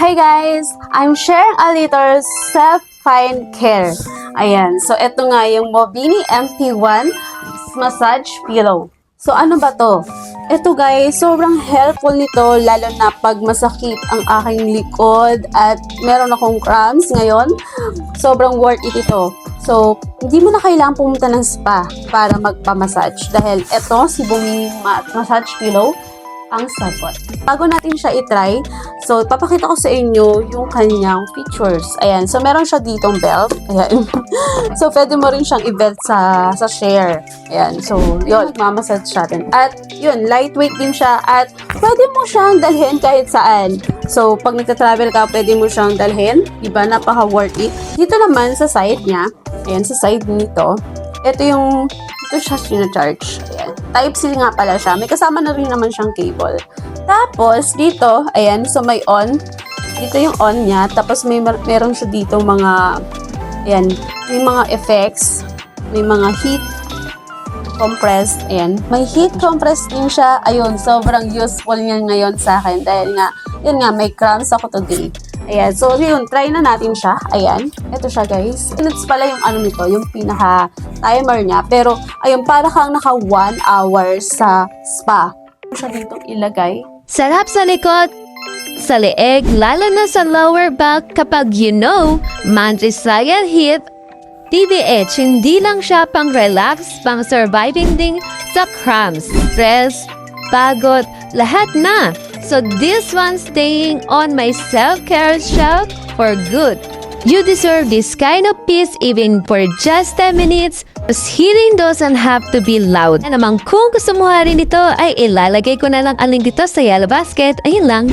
Hi guys! I'm sharing a little self-fine care. Ayan, so ito nga yung Mobini MP1 Massage Pillow. So ano ba to? Ito guys, sobrang helpful nito lalo na pag masakit ang aking likod at meron akong cramps ngayon. Sobrang worth it ito. So, hindi mo na kailangan pumunta ng spa para magpa-massage dahil ito si Mobini Massage Pillow ang sagot. Bago natin siya itry, so papakita ko sa inyo yung kanyang features. Ayan, so meron siya ditong belt. Ayan. So pwede mo rin siyang i-belt sa share. Ayan, so yun, mamassage natin. At yun, lightweight din siya at pwede mo siyang dalhin kahit saan. So pag nagta-travel ka, pwede mo siyang dalhin. Diba, napaka-worth it. Dito naman sa side niya, ayan, sa side nito, ito siya sinacharge. Ayan. Type-C nga pala siya. May kasama na rin naman siyang cable. Tapos, dito, ayan, so may on. Dito yung on niya. Tapos, meron siya dito mga, ayan, may mga effects. May mga heat compressed. Ayan. May heat compressed din siya. Ayun, sobrang useful niya ngayon sa akin. Dahil nga, yun nga, may cramps ako today. Ayan, so yun, try na natin siya. Ayan, ito siya guys. Minutes pala yung ano nito, yung pinaka-timer niya. Pero, ayun, para kang naka 1 hour sa spa. Siya dito ilagay. Sarap sa likod, sa leeg, lalo na sa lower back kapag mantisaya hip, TBH, hindi lang siya pang relax, pang surviving din sa cramps, stress, pagod, lahat na. So this one staying on my self-care shelf for good. You deserve this kind of peace even for just 10 minutes. Because healing doesn't have to be loud. Namang kung gusto mo rin ito ay ilalagay ko na lang ang link dito sa yellow basket. Ayun lang.